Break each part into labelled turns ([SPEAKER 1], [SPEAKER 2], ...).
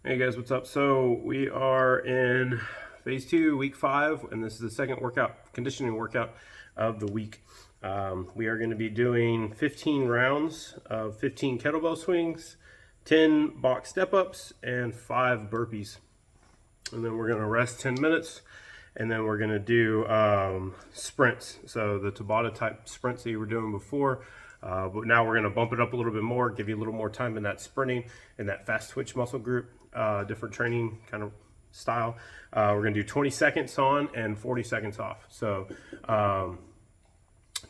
[SPEAKER 1] Hey guys, what's up? So we are in phase 2, week 5, and this is the second conditioning workout of the week. We are going to be doing 15 rounds of 15 kettlebell swings, 10 box step-ups, and 5 burpees. And then we're going to rest 10 minutes, and then we're going to do sprints. So the Tabata type sprints that you were doing before. But now we're going to bump it up a little bit more, give you a little more time in that sprinting and that fast twitch muscle group, different training kind of style. We're going to do 20 seconds on and 40 seconds off. So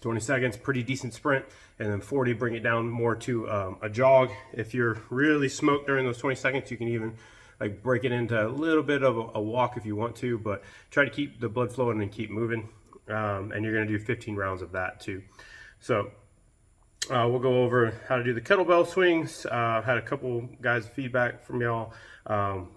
[SPEAKER 1] 20 seconds, pretty decent sprint, and then 40, bring it down more to a jog. If you're really smoked during those 20 seconds, you can even like break it into a little bit of a walk if you want to, but try to keep the blood flowing and keep moving. And you're going to do 15 rounds of that too. So we'll go over how to do the kettlebell swings. I've had a couple guys feedback from y'all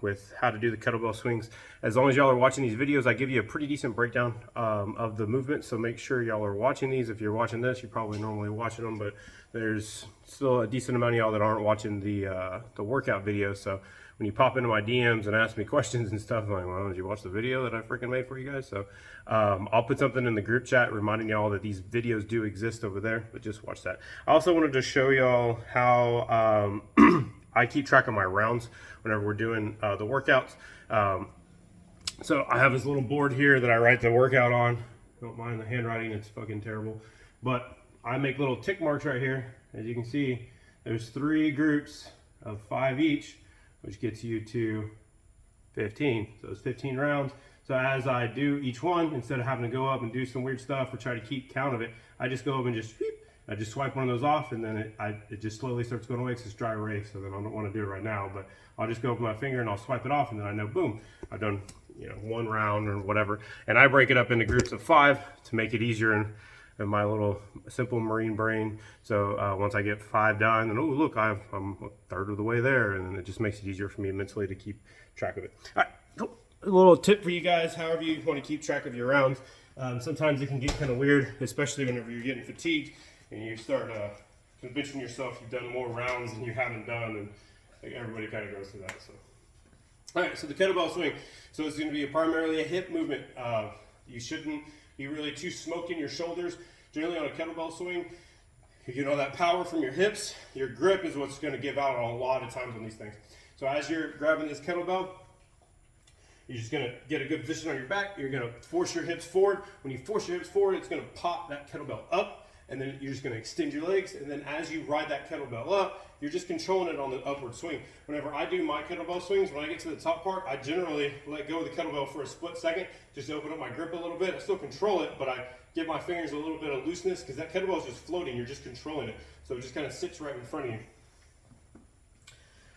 [SPEAKER 1] with how to do the kettlebell swings. As long as y'all are watching these videos, I give you a pretty decent breakdown of the movement, so make sure y'all are watching these. If you're watching this, you're probably normally watching them, but there's still a decent amount of y'all that aren't watching the workout videos. So when you pop into my DMs and ask me questions and stuff, I'm like, well, did you watch the video that I freaking made for you guys? So I'll put something in the group chat reminding y'all that these videos do exist over there, but just watch that. I also wanted to show y'all how I keep track of my rounds whenever we're doing the workouts. So I have this little board here that I write the workout on. Don't mind the handwriting, it's fucking terrible. But I make little tick marks right here. As you can see, there's 3 groups of 5 each, which gets you to 15. So it's 15 rounds. So as I do each one, instead of having to go up and do some weird stuff or try to keep count of it, I just go up and just whoop, I just swipe one of those off, and then it just slowly starts going away because it's dry erase. So then I don't want to do it right now, but I'll just go up with my finger and I'll swipe it off, and then I know, boom, I've done 1 round or whatever. And I break it up into groups of 5 to make it easier in my little simple marine brain. So once I get 5 done, then oh look, I'm a third of the way there, and then it just makes it easier for me mentally to keep track of it. All right, cool. A little tip for you guys, however you want to keep track of your rounds. Sometimes it can get kind of weird, especially whenever you're getting fatigued and you start convincing yourself you've done more rounds than you haven't done, and like, everybody kind of goes through that. So, all right, so the kettlebell swing. So it's going to be primarily a hip movement. You shouldn't be really too smoked in your shoulders. Generally on a kettlebell swing, that power from your hips, your grip is what's going to give out a lot of times on these things. So as you're grabbing this kettlebell, you're just going to get a good position on your back. You're going to force your hips forward. When you force your hips forward, it's going to pop that kettlebell up, and then you're just going to extend your legs. And then as you ride that kettlebell up, you're just controlling it on the upward swing. Whenever I do my kettlebell swings, when I get to the top part, I generally let go of the kettlebell for a split second, just to open up my grip a little bit. I still control it, but I give my fingers a little bit of looseness because that kettlebell is just floating. You're just controlling it. So it just kind of sits right in front of you.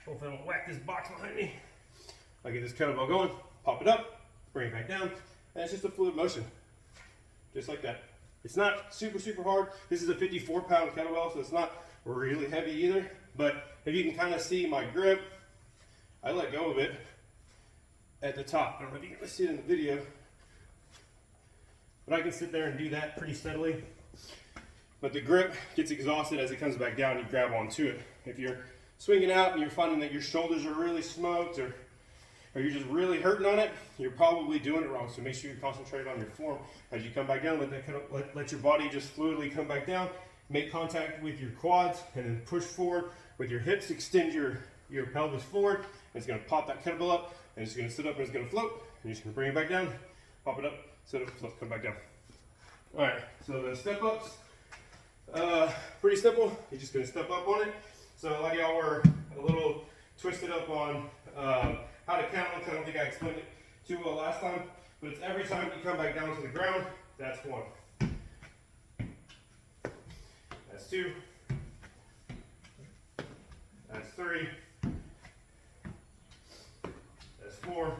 [SPEAKER 1] Hopefully I don't whack this box behind me. I get this kettlebell going, pop it up, bring it back down, and it's just a fluid motion. Just like that. It's not super, super hard. This is a 54-pound kettlebell, so it's not really heavy either. But if you can kind of see my grip, I let go of it at the top. I don't know if you can see it in the video, but I can sit there and do that pretty steadily. But the grip gets exhausted as it comes back down, you grab onto it. If you're swinging out and you're finding that your shoulders are really smoked, or you're just really hurting on it, you're probably doing it wrong. So make sure you concentrate on your form. As you come back down, let your body just fluidly come back down. Make contact with your quads, and then push forward with your hips. Extend your pelvis forward, and it's going to pop that kettlebell up, and it's going to sit up and it's going to float. And you're just going to bring it back down, pop it up, sit up, float, come back down. All right, so the step ups, pretty simple. You're just going to step up on it. So a lot of y'all were a little twisted up on how to count. I don't think I explained it too well last time, but it's every time you come back down to the ground, that's 1. That's 2. That's 3. That's 4.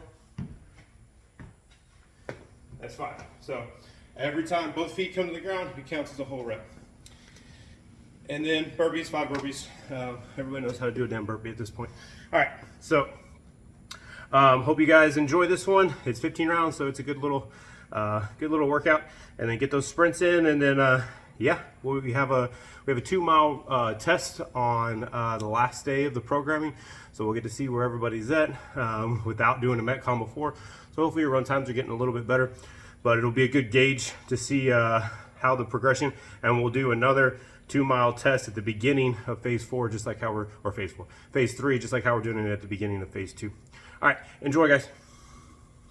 [SPEAKER 1] That's 5. So every time both feet come to the ground, it counts as a whole rep. And then burpees, 5 burpees. Everybody knows how to do a damn burpee at this point. All right, so hope you guys enjoy this one. It's 15 rounds, so it's a good little workout. And then get those sprints in, and then yeah, we have a 2-mile test on the last day of the programming, so we'll get to see where everybody's at without doing a Metcon before. So hopefully your run times are getting a little bit better, but it'll be a good gauge to see how the progression, and we'll do another 2-mile test at the beginning of phase 4, just like how phase 3, just like how we're doing it at the beginning of phase 2. All right, enjoy, guys.